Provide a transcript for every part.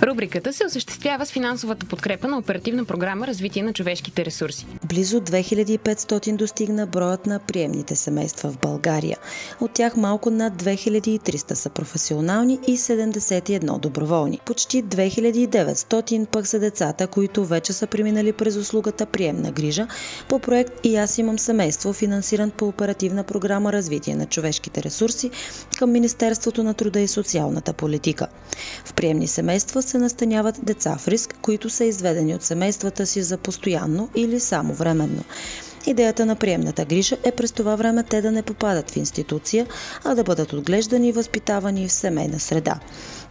Рубриката се осъществява с финансовата подкрепа на Оперативна програма Развитие на човешките ресурси. Близо 2500 достигна броят на приемните семейства в България. От тях малко над 2300 са професионални и 71 доброволни. Почти 2900 пък са децата, които вече са преминали през услугата приемна грижа по проект "И аз имам семейство", финансиран по Оперативна програма Развитие на човешките ресурси към Министерството на труда и социалната политика. В приемни семейства се настаняват деца в риск, които са изведени от семействата си за постоянно или само временно. Идеята на приемната грижа е през това време те да не попадат в институция, а да бъдат отглеждани и възпитавани в семейна среда.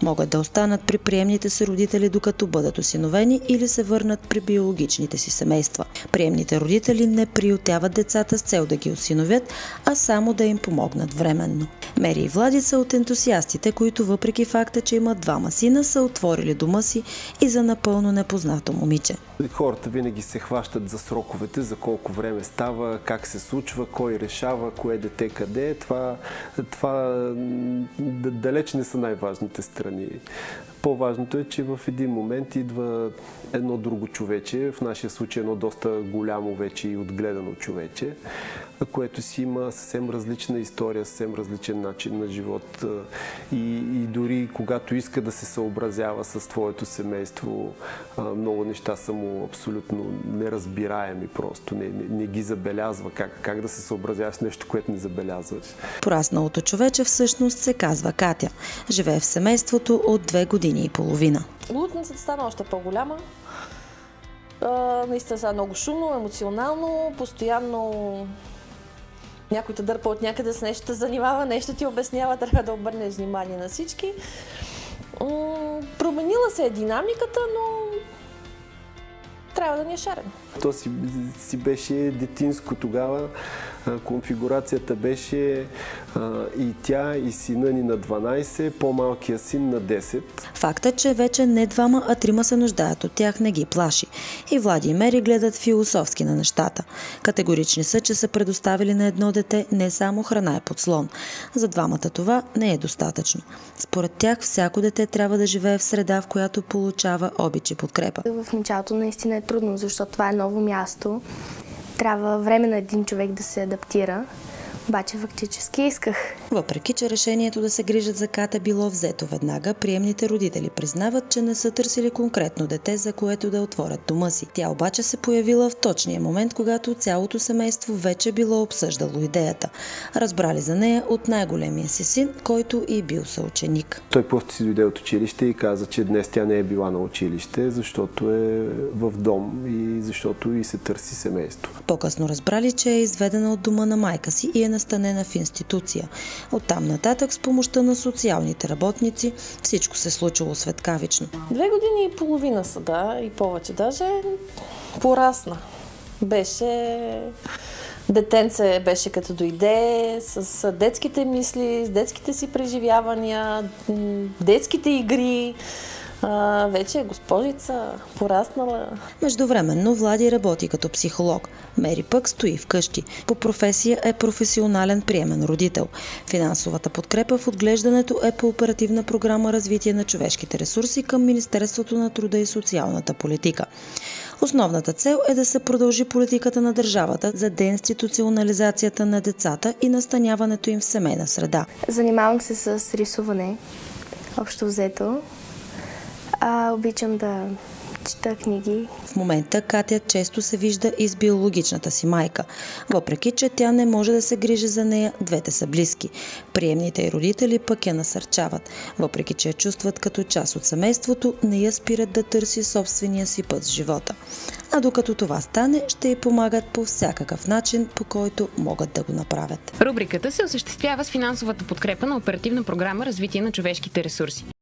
Могат да останат при приемните си родители, докато бъдат осиновени, или се върнат при биологичните си семейства. Приемните родители не приютяват децата с цел да ги осиновят, а само да им помогнат временно. Мери и Влади са от ентусиастите, които въпреки факта, че имат двама сина, са отворили дома си и за напълно непознато момиче. Хората винаги се хващат за сроковете, за колко време става, как се случва, кой решава, кое дете къде е. Това далеч не са най-важните страни. По-важното е, че в един момент идва едно друго човече, в нашия случай едно доста голямо вече и отгледано човече, което си има съвсем различна история, съвсем различен начин на живот и дори когато иска да се съобразява с твоето семейство, много неща са му абсолютно неразбираеми просто, не ги забелязва. Как да се съобразява с нещо, което не забелязваш. Порасналото човече всъщност се казва Катя. Живее в семейството от 2 години и половина. Лудницата стана още по-голяма. Наистина са много шумно, емоционално, постоянно някой те дърпа от някъде с нещо, те занимава, нещо ти обяснява, трябва да обърнеш внимание на всички. Променила се е динамиката, но трябва да ни е шарено. То си беше детинско тогава. Конфигурацията беше и тя, и сина ни на 12, по-малкия син на 10. Фактът, че вече не двама, а 3 се нуждаят от тях, не ги плаши. И Влади и Мери гледат философски на нещата. Категорични са, че са предоставили на едно дете не само храна и подслон. За двамата това не е достатъчно. Според тях всяко дете трябва да живее в среда, в която получава обич и подкрепа. В началото наистина е трудно, защото това е ново място. Трябва време на един човек да се адаптира, обаче фактически исках. Въпреки че решението да се грижат за Катя било взето веднага, приемните родители признават, че не са търсили конкретно дете, за което да отворят дома си. Тя обаче се появила в точния момент, когато цялото семейство вече било обсъждало идеята. Разбрали за нея от най-големия си син, който и бил съученик. Той просто си дойде от училище и каза, че днес тя не е била на училище, защото е в дом и защото и се търси семейство. По-късно разбрали, че е изведена от дома на майка си и е настанена в институция. Оттам нататък с помощта на социалните работници всичко се случило светкавично. 2 години и половина са, да, и повече. Даже порасна. Детенце беше като дойде, с детските мисли, с детските си преживявания, детските игри. Вече е госпожица, пораснала. Междувременно Влади работи като психолог. Мери пък стои вкъщи. По професия е професионален приемен родител. Финансовата подкрепа в отглеждането е по Оперативна програма Развитие на човешките ресурси към Министерството на труда и социалната политика. Основната цел е да се продължи политиката на държавата за деинституционализацията на децата и настаняването им в семейна среда. Занимавам се с рисуване, общо взето. Обичам да чета книги. В момента Катя често се вижда и с биологичната си майка. Въпреки че тя не може да се грижи за нея, двете са близки. Приемните й родители пък я насърчават. Въпреки че я чувстват като част от семейството, не я спират да търси собствения си път в живота. А докато това стане, ще й помагат по всякакъв начин, по който могат да го направят. Рубриката се осъществява с финансовата подкрепа на Оперативна програма Развитие на човешките ресурси.